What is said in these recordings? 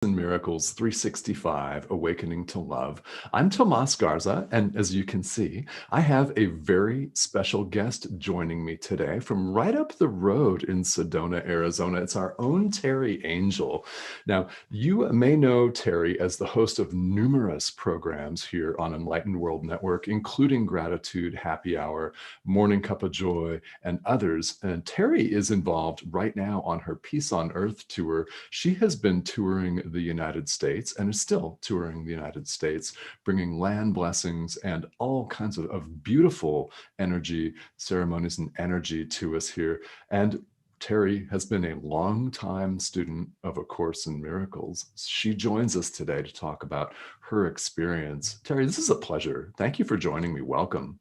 and Miracles 365, Awakening to Love. I'm Tomás Garza, and as you can see, I have a very special guest joining me today from right up the road in Sedona, Arizona. It's our own Teri Angel. Now, you may know Teri as the host of numerous programs here on Enlightened World Network, including Gratitude, Happy Hour, Morning Cuppa Joy, and others. And Teri is involved right now on her Peace on Earth tour. She has been touring the United States and is still touring the United States, bringing land blessings and all kinds of beautiful energy, ceremonies and energy to us here. And Teri has been a long-time student of A Course in Miracles. She joins us today to talk about her experience. Teri, this is a pleasure. Thank you for joining me. Welcome.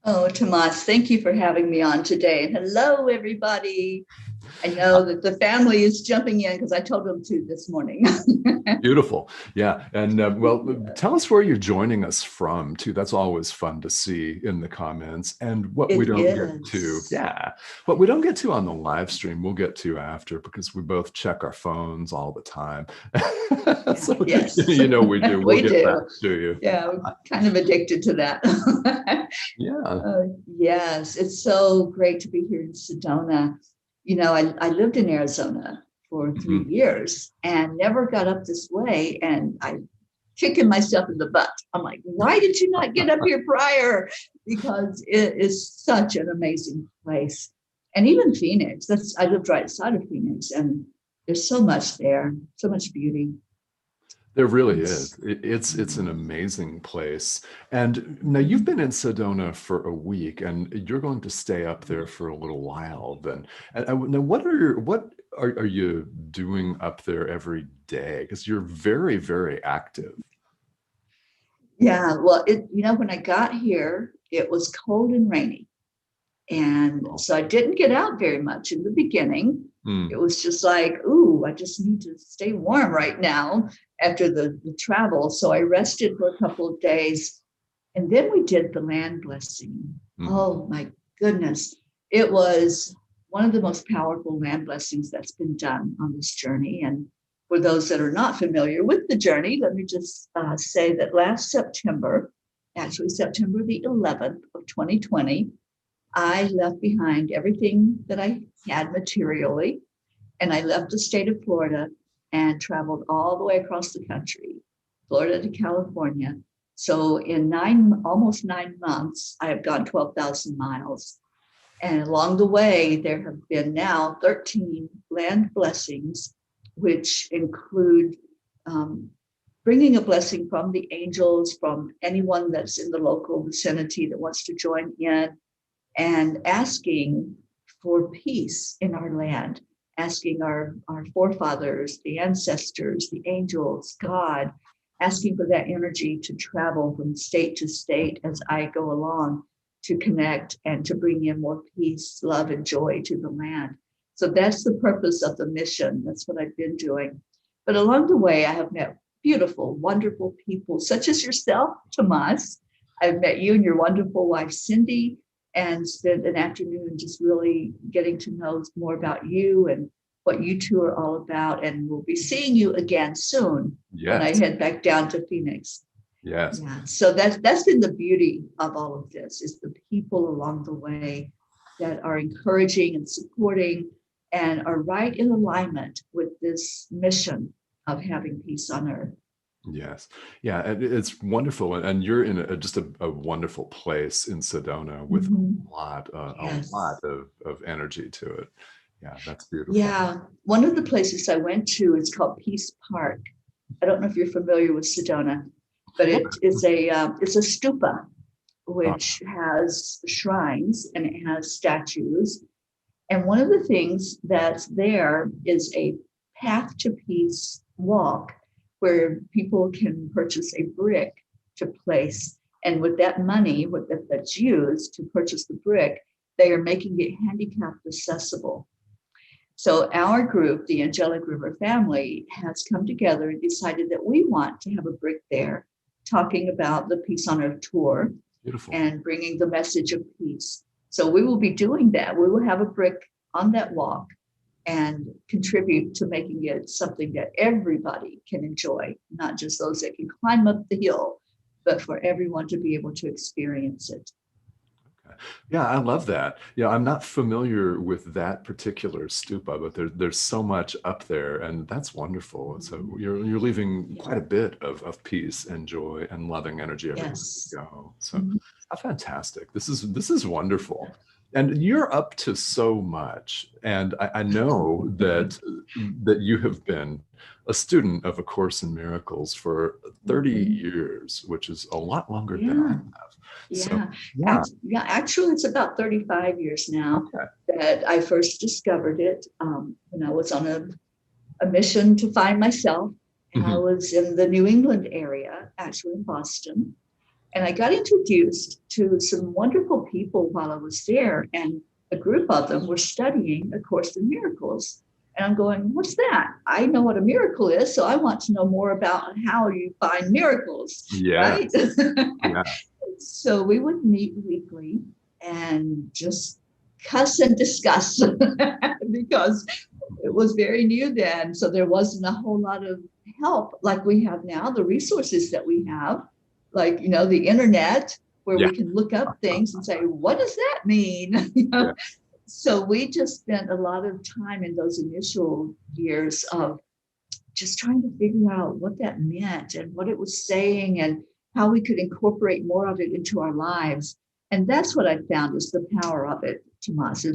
Oh, Tomás, thank you for having me on today. And hello, everybody. I know that the family is jumping in because I told them to this morning. Beautiful. Yeah. And tell us where you're joining us from, too. That's always fun to see in the comments. And what we It don't get to, is. what we don't get to on the live stream, we'll get to after because we both check our phones all the time. So, Yes. you know, we do. We'll get back to you. Yeah, I'm kind of addicted to that. Yeah. Yes, it's so great to be here in Sedona. You know, I lived in Arizona for 3 years and never got up this way. And I kicking myself in the butt. I'm like, why did you not get up here prior? Because it is such an amazing place. And even Phoenix, I lived right outside of Phoenix, and there's so much there, so much beauty. There really is. It's an amazing place. And now you've been in Sedona for a week, and you're going to stay up there for a little while. Then, now what are you doing up there every day? Because you're very, very active. Yeah, well, when I got here, it was cold and rainy. And so I didn't get out very much in the beginning. It was just like, ooh, I just need to stay warm right now after the travel. So I rested for a couple of days. And then we did the land blessing. Oh my goodness. It was one of the most powerful land blessings that's been done on this journey. And for those that are not familiar with the journey, let me just say that last September, actually September the 11th of 2020, I left behind everything that I had materially, and I left the state of Florida and traveled all the way across the country, Florida to California. So in almost 9 months, I have gone 12,000 miles. And along the way, there have been now 13 land blessings, which include bringing a blessing from the angels, from anyone that's in the local vicinity that wants to join in, and asking for peace in our land, asking our forefathers, the ancestors, the angels, God, asking for that energy to travel from state to state as I go along to connect and to bring in more peace, love, and joy to the land. So that's the purpose of the mission. That's what I've been doing. But along the way, I have met beautiful, wonderful people, such as yourself, Tomás. I've met you and your wonderful wife, Cindy, and spent an afternoon just really getting to know more about you and what you two are all about. And we'll be seeing you again soon when I head back down to Phoenix. Yes. Yeah. So that's been the beauty of all of this, is the people along the way that are encouraging and supporting and are right in alignment with this mission of having peace on earth. Yes. Yeah. And it's wonderful. And you're in just a wonderful place in Sedona with a lot of energy to it. Yeah, that's beautiful. Yeah. One of the places I went to is called Peace Park. I don't know if you're familiar with Sedona, but it's a stupa, which has shrines and it has statues. And one of the things that's there is a path to peace walk where people can purchase a brick to place. And with that money, that's used to purchase the brick, they are making it handicapped accessible. So our group, the Angelic River family, has come together and decided that we want to have a brick there talking about the Peace on Earth tour. Beautiful. And bringing the message of peace. So we will be doing that. We will have a brick on that walk and contribute to making it something that everybody can enjoy, not just those that can climb up the hill, but for everyone to be able to experience it. Yeah, I love that. Yeah, I'm not familiar with that particular stupa, but there's so much up there, and that's wonderful. So you're leaving quite a bit of peace and joy and loving energy everywhere you go. So how fantastic. This is wonderful. And you're up to so much. And I know that you have been a student of A Course in Miracles for 30 years, which is a lot longer than I have. So, Actually, it's about 35 years now that I first discovered it. When I was on a mission to find myself, and I was in the New England area, actually in Boston. And I got introduced to some wonderful people while I was there, and a group of them were studying A Course in Miracles. And I'm going, what's that? I know what a miracle is, so I want to know more about how you find miracles, right? Yeah. So we would meet weekly and just cuss and discuss because it was very new then. So there wasn't a whole lot of help like we have now, the resources that we have, like, the internet, where we can look up things and say, what does that mean? So we just spent a lot of time in those initial years of just trying to figure out what that meant and what it was saying and how we could incorporate more of it into our lives. And that's what I found is the power of it, Tomás.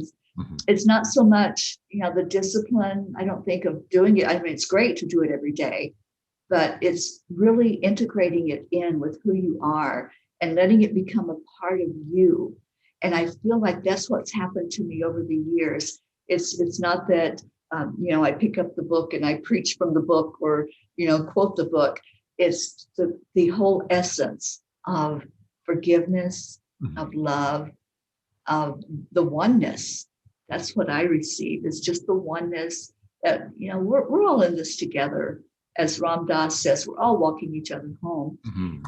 It's not so much, the discipline, I don't think, of doing it. I mean, it's great to do it every day, but it's really integrating it in with who you are and letting it become a part of you. And I feel like that's what's happened to me over the years. It's not that, I pick up the book and I preach from the book or, quote the book. It's the whole essence of forgiveness, of love, of the oneness. That's what I receive. It's just the oneness that, we're all in this together. As Ram Dass says, we're all walking each other home.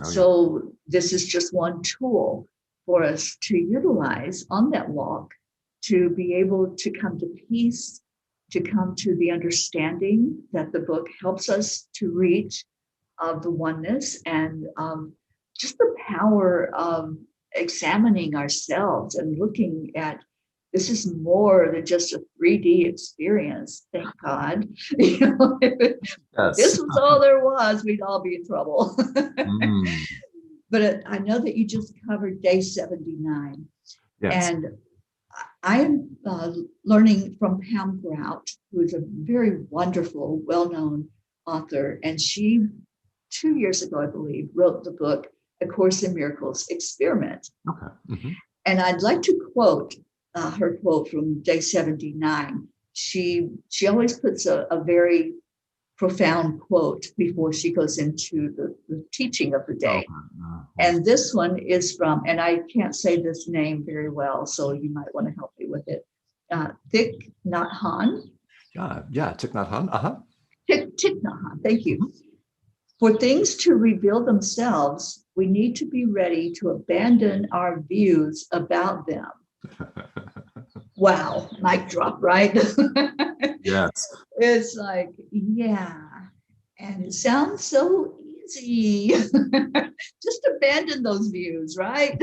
So this is just one tool for us to utilize on that walk to be able to come to peace, to come to the understanding that the book helps us to reach, of the oneness, and just the power of examining ourselves and looking at this is more than just a 3D experience. Thank God. If this was all there was, we'd all be in trouble. But I know that you just covered day 79. And I am learning from Pam Grout, who is a very wonderful, well-known author. And she, 2 years ago, I believe, wrote the book, A Course in Miracles Experiment. And I'd like to quote her quote from day 79. She always puts a very profound quote before she goes into the teaching of the day. And this one is from, and I can't say this name very well, so you might want to help me with it. Thich Nhat Hanh. Thich Nhat Hanh. Thich Nhat Hanh, thank you. For things to reveal themselves, we need to be ready to abandon our views about them. Wow, mic drop, right? Yes. It's like, and it sounds so easy. Just abandon those views, right?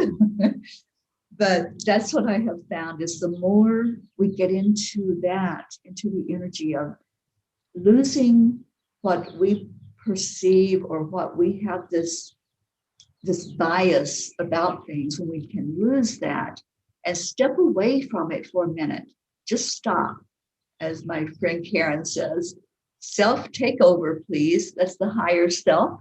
But that's what I have found is the more we get into that, into the energy of losing what we perceive or what we have this bias about things, when we can lose that and step away from it for a minute, just stop. As my friend Karen says, self take over, please. That's the higher self.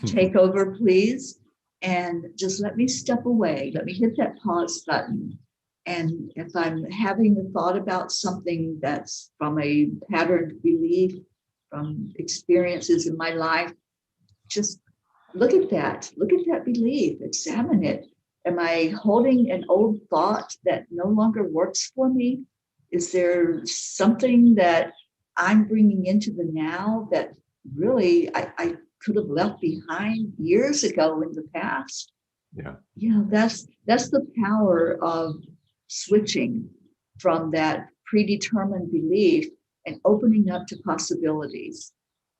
Take over, please. And just let me step away. Let me hit that pause button. And if I'm having a thought about something that's from a patterned belief, from experiences in my life, just look at that. Look at that belief. Examine it. Am I holding an old thought that no longer works for me? Is there something that I'm bringing into the now that really I could have left behind years ago in the past? That's the power of switching from that predetermined belief and opening up to possibilities.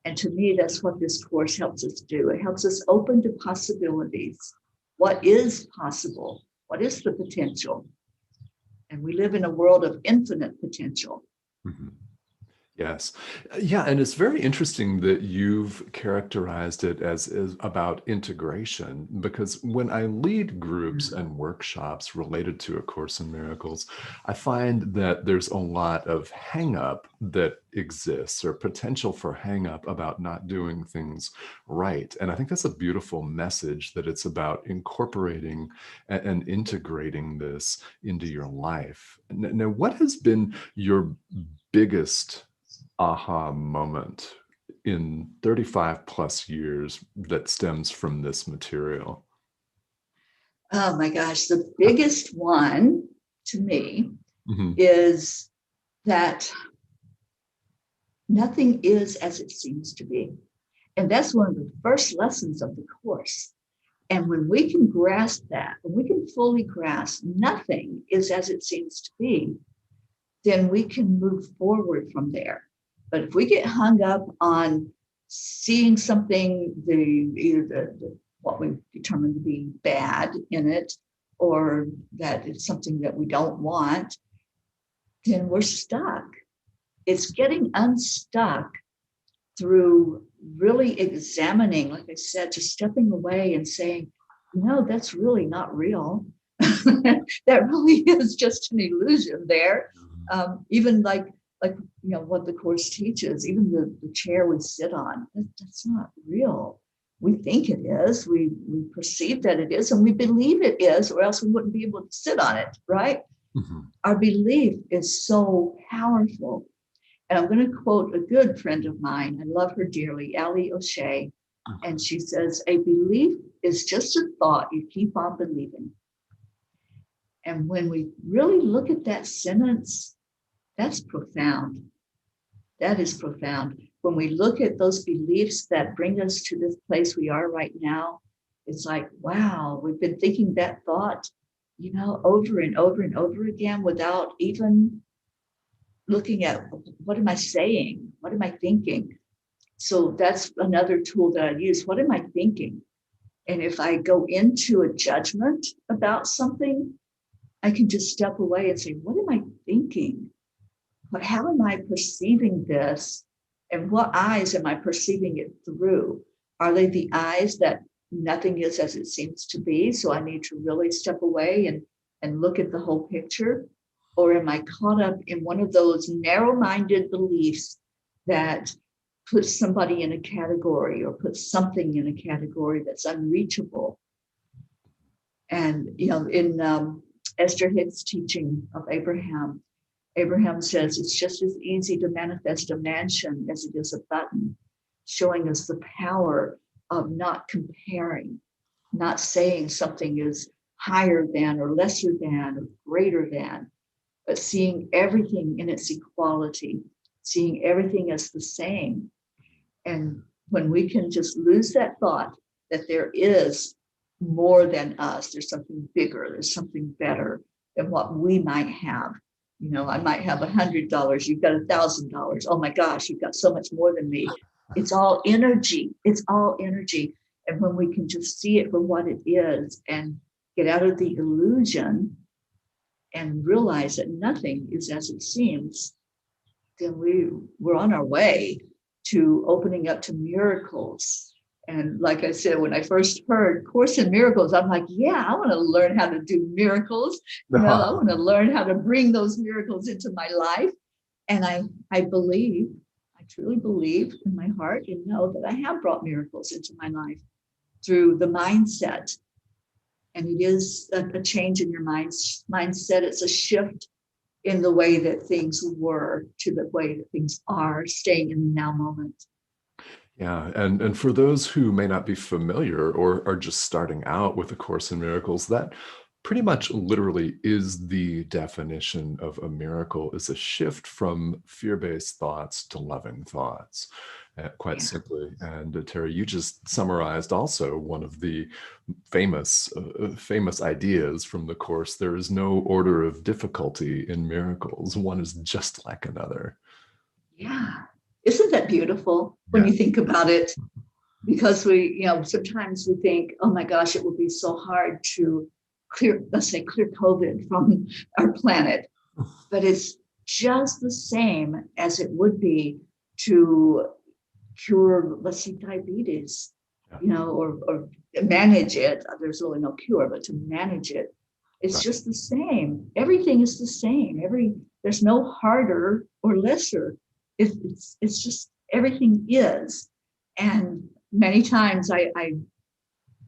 And to me, that's what this course helps us do. It helps us open to possibilities. What is possible? What is the potential? And we live in a world of infinite potential. Mm-hmm. Yes. Yeah. And it's very interesting that you've characterized it as about integration, because when I lead groups and workshops related to A Course in Miracles, I find that there's a lot of hang up that exists, or potential for hang up about not doing things right. And I think that's a beautiful message, that it's about incorporating and integrating this into your life. Now, what has been your biggest aha moment in 35 plus years that stems from this material? Oh my gosh, the biggest one to me Mm-hmm. is that nothing is as it seems to be. And that's one of the first lessons of the course. And when we can grasp that, when we can fully grasp nothing is as it seems to be, then we can move forward from there. But if we get hung up on seeing something, either what we determine to be bad in it, or that it's something that we don't want, then we're stuck. It's getting unstuck through really examining, like I said, just stepping away and saying, that's really not real. That really is just an illusion there. Even like what the course teaches, even the chair we sit on, that's not real. We think it is, we perceive that it is, and we believe it is, or else we wouldn't be able to sit on it, right? Mm-hmm. Our belief is so powerful. And I'm going to quote a good friend of mine. I love her dearly, Allie O'Shea. And she says, a belief is just a thought you keep on believing. And when we really look at that sentence, that's profound. That is profound. When we look at those beliefs that bring us to this place we are right now, it's like, wow, we've been thinking that thought, over and over and over again without even looking at what am I saying? What am I thinking? So that's another tool that I use. What am I thinking? And if I go into a judgment about something, I can just step away and say, what am I thinking? But how am I perceiving this? And what eyes am I perceiving it through? Are they the eyes that nothing is as it seems to be? So I need to really step away and look at the whole picture. Or am I caught up in one of those narrow-minded beliefs that puts somebody in a category or puts something in a category that's unreachable? And, in Esther Hicks' teaching of Abraham says it's just as easy to manifest a mansion as it is a button, showing us the power of not comparing, not saying something is higher than or lesser than or greater than, but seeing everything in its equality, seeing everything as the same. And when we can just lose that thought that there is more than us, there's something bigger, there's something better than what we might have. I might have $100, you've got $1,000. Oh my gosh, you've got so much more than me. It's all energy. It's all energy. And when we can just see it for what it is and get out of the illusion and realize that nothing is as it seems, then we're on our way to opening up to miracles. And like I said, when I first heard Course in Miracles, I'm like, yeah, I want to learn how to do miracles. I want to learn how to bring those miracles into my life. And I truly believe in my heart and know that I have brought miracles into my life through the mindset. And it is a change in your mindset. It's a shift in the way that things were to the way that things are, staying in the now moment. Yeah, and for those who may not be familiar or are just starting out with A Course in Miracles, that pretty much literally is the definition of a miracle, is a shift from fear-based thoughts to loving thoughts. quite Yeah. simply. And Teri, you just summarized also one of the famous ideas from the Course. There is no order of difficulty in miracles. One is just like another. Yeah. Isn't that beautiful when Yeah. you think about it? Because sometimes we think, oh my gosh, it would be so hard to clear COVID from our planet. But it's just the same as it would be to cure, let's say, diabetes, Yeah. or manage it. There's really no cure, but to manage it, it's Right. just the same. Everything is the same. There's no harder or lesser. It's just everything is. And many times I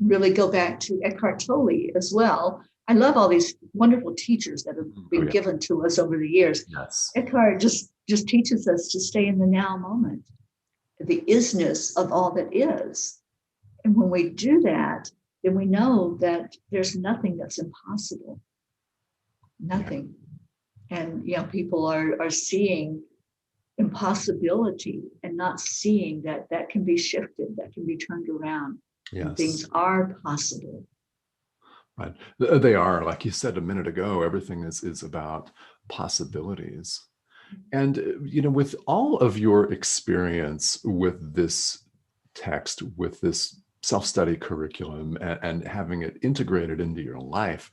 really go back to Eckhart Tolle as well. I love all these wonderful teachers that have Oh, been yeah. given to us over the years. Yes. Eckhart just teaches us to stay in the now moment, the isness of all that is. And when we do that, then we know that there's nothing that's impossible. Nothing. And people are seeing impossibility and not seeing that that can be shifted, that can be turned around, and Yes. things are possible. Right. They are, like you said a minute ago, everything is about possibilities. And, with all of your experience with this text, with this self-study curriculum, and having it integrated into your life,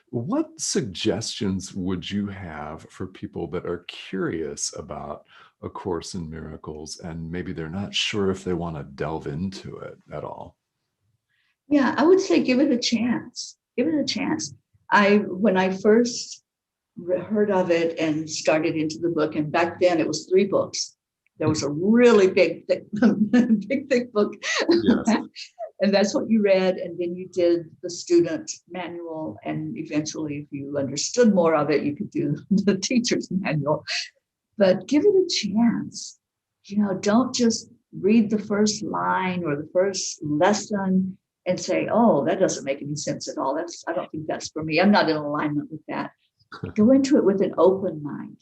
what suggestions would you have for people that are curious about A Course in Miracles and maybe they're not sure if they want to delve into it at all? Yeah, I would say give it a chance. Give it a chance. When I first heard of it and started into the book, and back then it was 3 books. There was a really big, thick, big, thick book. Yes. And that's what you read. And then you did the student manual. And eventually, if you understood more of it, you could do the teacher's manual. But give it a chance. Don't just read the first line or the first lesson and say, oh, that doesn't make any sense at all. I don't think that's for me. I'm not in alignment with that. Go into it with an open mind.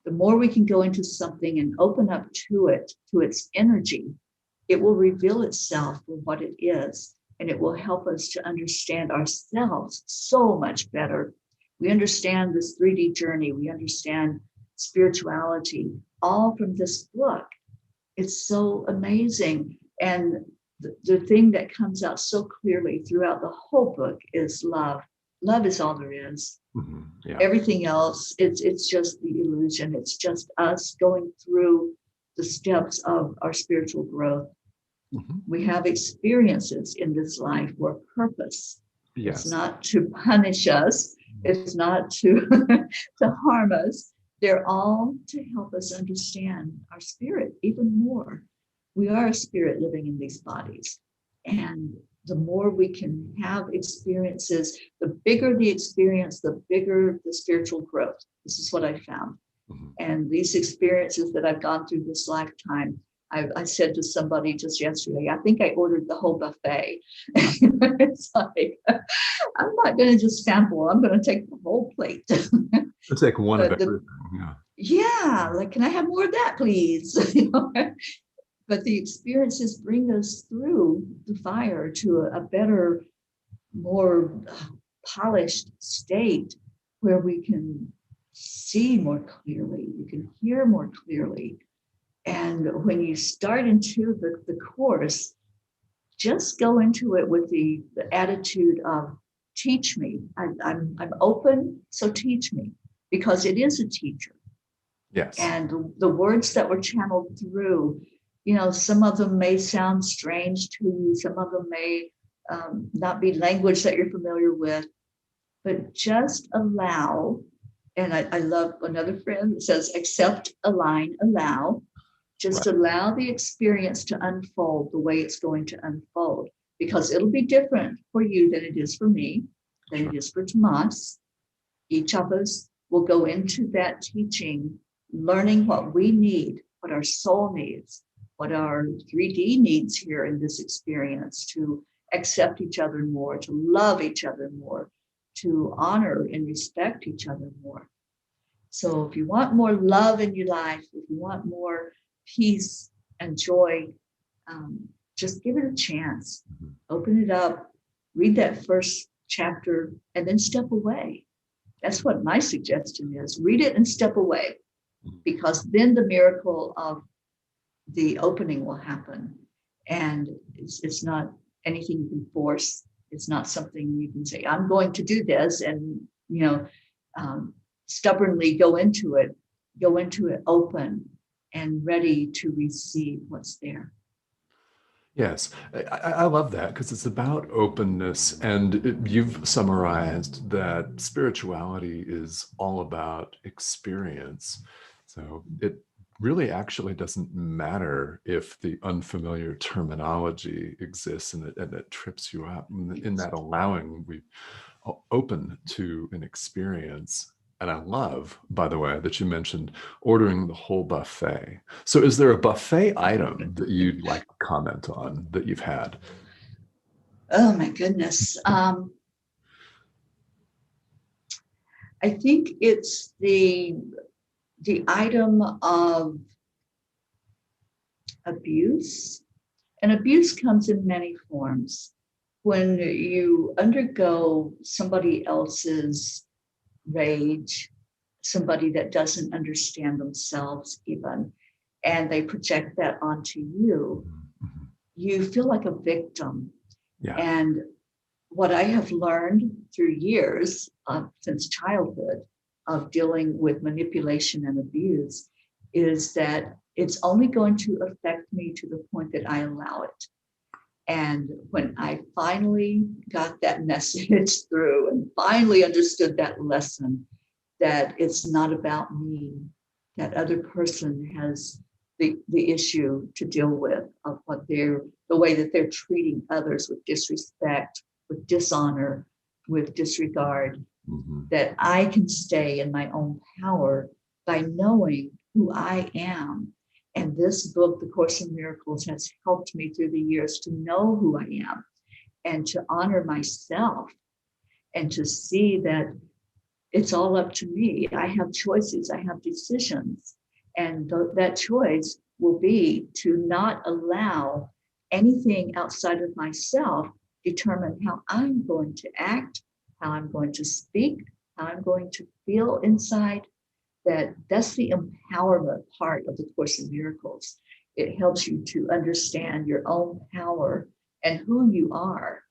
The more we can go into something and open up to it, to its energy, it will reveal itself for what it is. And it will help us to understand ourselves so much better. We understand this 3D journey. We understand spirituality, all from this book. It's so amazing. And the thing that comes out so clearly throughout the whole book is love. Love is all there is. Mm-hmm. Yeah. Everything else, it's just the illusion. It's just us going through the steps of our spiritual growth. Mm-hmm. We have experiences in this life for purpose. Yes. It's not to punish us. It's not to harm us. They're all to help us understand our spirit even more. We are a spirit living in these bodies. And the more we can have experiences, the bigger the experience, the bigger the spiritual growth. This is what I found. Mm-hmm. And these experiences that I've gone through this lifetime, I said to somebody just yesterday, I think I ordered the whole buffet. It's like, I'm not going to just sample, I'm going to take the whole plate. Let's take one of everything. Yeah, like, can I have more of that, please? But the experiences bring us through the fire to a better, more polished state where we can see more clearly, we can hear more clearly. And when you start into the course, just go into it with the attitude of, teach me. I'm open, so teach me, because it is a teacher. Yes. And the words that were channeled through, some of them may sound strange to you. Some of them may not be language that you're familiar with, but just allow. And I love another friend that says, accept, align, allow. Just right. Allow the experience to unfold the way it's going to unfold, because it'll be different for you than it is for me, than it is for Tomás. Each of us will go into that teaching, learning what we need, what our soul needs, what our 3D needs here in this experience, to accept each other more, to love each other more, to honor and respect each other more. So if you want more love in your life, if you want more peace, and joy, just give it a chance. Open it up, read that first chapter, and then step away. That's what my suggestion is. Read it and step away, because then the miracle of the opening will happen. And it's not anything you can force. It's not something you can say, I'm going to do this, and stubbornly go into it open and ready to receive what's there. Yes, I love that, because it's about openness. And you've summarized that spirituality is all about experience. So it really actually doesn't matter if the unfamiliar terminology exists and it trips you up. In that allowing, we open to an experience. And I love, by the way, that you mentioned ordering the whole buffet. So is there a buffet item that you'd like to comment on that you've had? Oh my goodness. I think it's the item of abuse. And abuse comes in many forms. When you undergo somebody else's rage, somebody that doesn't understand themselves even, and they project that onto you, you feel like a victim. Yeah. And what I have learned through years since childhood of dealing with manipulation and abuse is that it's only going to affect me to the point that I allow it. And when I finally got that message through and finally understood that lesson, that it's not about me, that other person has the issue to deal with of the way that they're treating others with disrespect, with dishonor, with disregard, that I can stay in my own power by knowing who I am. And this book, The Course in Miracles, has helped me through the years to know who I am and to honor myself and to see that it's all up to me. I have choices, I have decisions. And that choice will be to not allow anything outside of myself determine how I'm going to act, how I'm going to speak, how I'm going to feel inside. That's the empowerment part of the Course in Miracles. It helps you to understand your own power and who you are.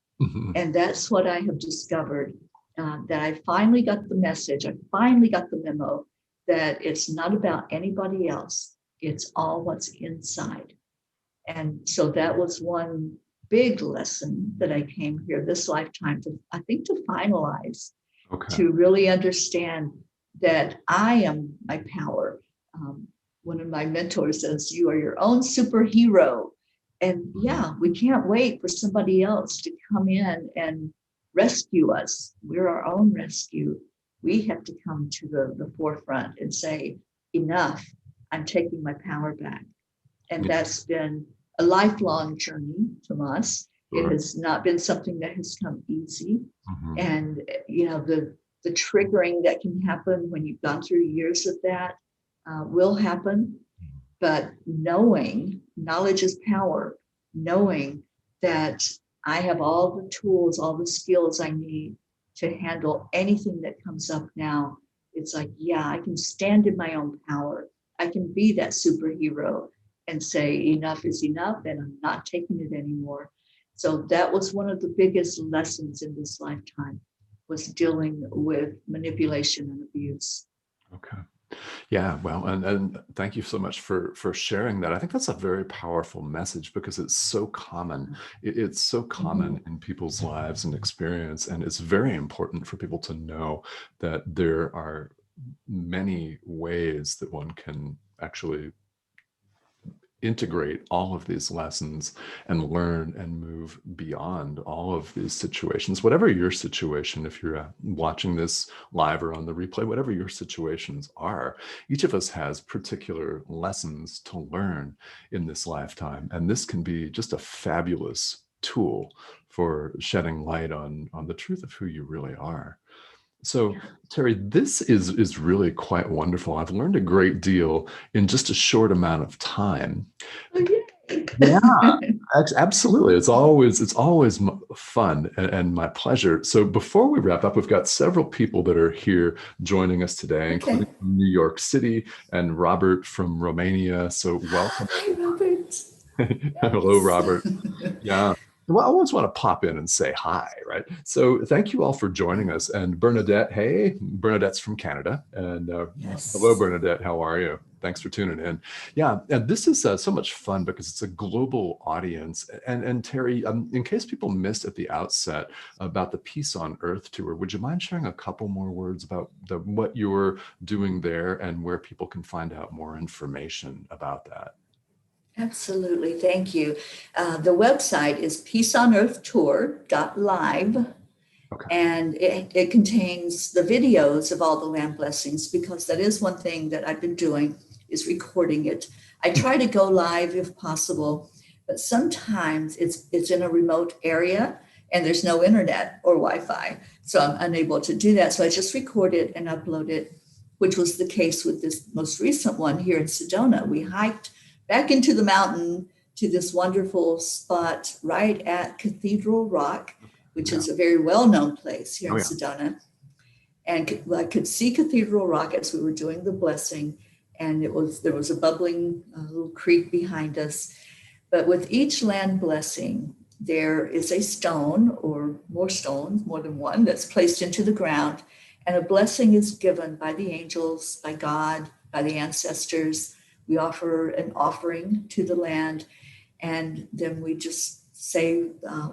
And that's what I have discovered, that I finally got the message. I finally got the memo that it's not about anybody else. It's all what's inside. And so that was one big lesson that I came here this lifetime to, I think, to finalize, to really understand that I am my power. One of my mentors says, you are your own superhero. And yeah, we can't wait for somebody else to come in and rescue us. We're our own rescue. We have to come to the forefront and say, enough, I'm taking my power back. And that's been a lifelong journey, Tomas. It has not been something that has come easy. And, the triggering that can happen when you've gone through years of that will happen. But knowledge is power, knowing that I have all the tools, all the skills I need to handle anything that comes up now. It's like, yeah, I can stand in my own power. I can be that superhero and say enough is enough and I'm not taking it anymore. So that was one of the biggest lessons in this lifetime, was dealing with manipulation and abuse. Okay. Yeah, well, and thank you so much for sharing that. I think that's a very powerful message, because it's so common. It's so common in people's lives and experience, and it's very important for people to know that there are many ways that one can actually integrate all of these lessons and learn and move beyond all of these situations. Whatever your situation, if you're watching this live or on the replay, whatever your situations are, each of us has particular lessons to learn in this lifetime. And this can be just a fabulous tool for shedding light on the truth of who you really are. So, Teri, this is really quite wonderful. I've learned a great deal in just a short amount of time. Oh, yay. Yeah, absolutely. It's always fun and my pleasure. So before we wrap up, we've got several people that are here joining us today, Okay. including from New York City and Robert from Romania. So welcome. Hi, Robert. Hello, Yes. Robert. Yeah. Well, I always want to pop in and say hi, right? So thank you all for joining us. And Bernadette, hey, Bernadette's from Canada. And hello, Yes. Bernadette. How are you? Thanks for tuning in. Yeah, and this is so much fun because it's a global audience. And Teri, in case people missed at the outset about the Peace on Earth tour, would you mind sharing a couple more words about what you're doing there and where people can find out more information about that? Absolutely. Thank you. The website is peaceonearthtour.live, Okay. and it contains the videos of all the land blessings, because that is one thing that I've been doing, is recording it. I try to go live if possible, but sometimes it's in a remote area and there's no internet or Wi-Fi, so I'm unable to do that. So I just record it and upload it, which was the case with this most recent one here in Sedona. We hiked back into the mountain to this wonderful spot right at Cathedral Rock, which Yeah. is a very well-known place here Oh, in yeah. Sedona. And I could see Cathedral Rock as we were doing the blessing, and there was a bubbling little creek behind us. But with each land blessing, there is a stone or more stones, more than one, that's placed into the ground, and a blessing is given by the angels, by God, by the ancestors. We offer an offering to the land, and then we just say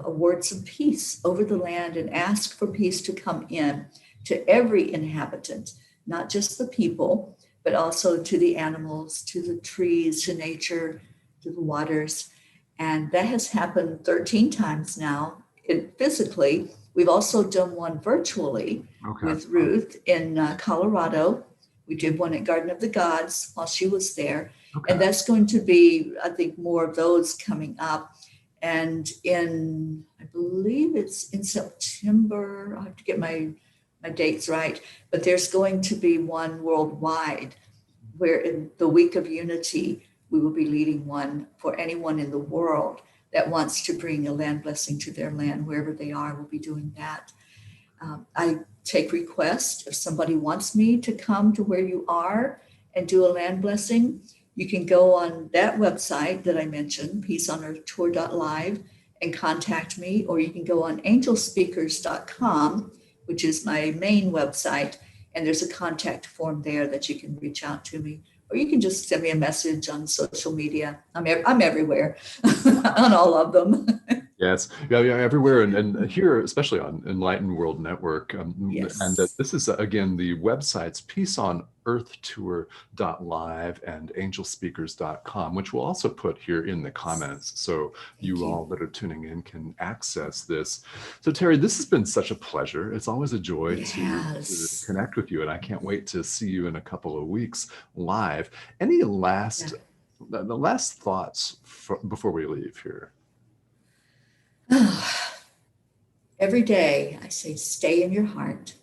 words of peace over the land and ask for peace to come in to every inhabitant, not just the people, but also to the animals, to the trees, to nature, to the waters. And that has happened 13 times now, physically. We've also done one virtually Okay. with Ruth in Colorado. We did one at Garden of the Gods while she was there. Okay. And that's going to be, I think, more of those coming up. And I believe it's in September, I have to get my dates right, but there's going to be one worldwide where in the week of unity, we will be leading one for anyone in the world that wants to bring a land blessing to their land, wherever they are. We'll be doing that. I take requests. If somebody wants me to come to where you are and do a land blessing, you can go on that website that I mentioned, peaceonearthtour.live, and contact me, or you can go on angelspeakers.com, which is my main website, and there's a contact form there that you can reach out to me, or you can just send me a message on social media. I'm everywhere on all of them. Yes, yeah, yeah, everywhere, and here, especially on Enlightened World Network, and Yes. this is again the websites peaceonearthtour.live and angelspeakers.com, which we'll also put here in the comments, so Thank you you. all that are tuning in can access this. So Teri, this has been such a pleasure. It's always a joy to Yes. connect with you, and I can't wait to see you in a couple of weeks live. Any Yeah. the last thoughts before we leave here? Every day I say, stay in your heart.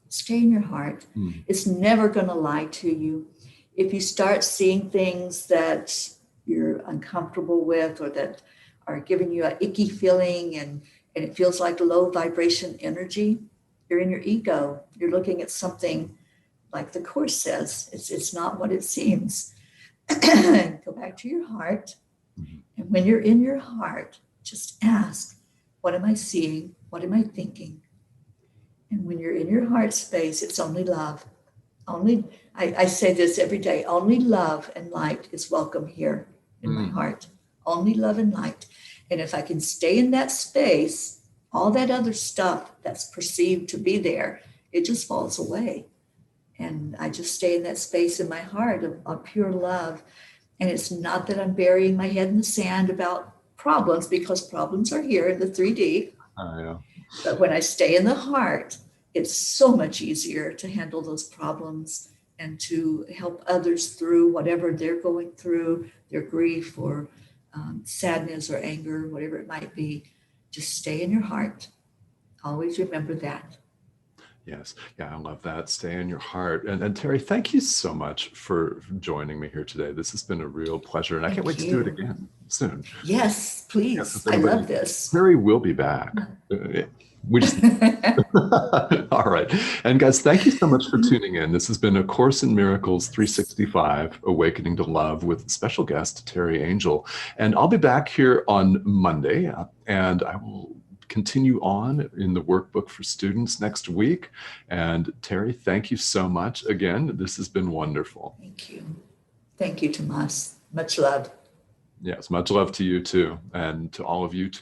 Stay in your heart. Mm, It's never going to lie to you. If you start seeing things that you're uncomfortable with, or that are giving you an icky feeling, and it feels like low vibration energy, you're in your ego. You're looking at something like the Course says. It's not what it seems. Go back to your heart. mhm. And when you're in your heart, just ask, what am I seeing? What am I thinking? And when you're in your heart space, it's only love. Only, I say this every day, only love and light is welcome here in my Mm. heart. Only love and light. And if I can stay in that space, all that other stuff that's perceived to be there, it just falls away. And I just stay in that space in my heart of pure love. And it's not that I'm burying my head in the sand about problems, because problems are here in the 3D. Yeah. But when I stay in the heart, it's so much easier to handle those problems and to help others through whatever they're going through, their grief or sadness or anger, whatever it might be. Just stay in your heart. Always remember that. Yes. Yeah, I love that. Stay in your heart. And Teri, thank you so much for joining me here today. This has been a real pleasure, and I can't Thank wait to do it you. again soon. Yes, Yes, please. if I anybody, love this. Teri will be back. We just all right. And guys, thank you so much for tuning in. This has been A Course in Miracles 365, Awakening to Love, with special guest Teri Angel. And I'll be back here on Monday, and I will continue on in the workbook for students next week. And Teri, thank you so much again. This has been wonderful. Thank you. Thank you, Tomas. Much love. Yes, much love to you too, and to all of you too.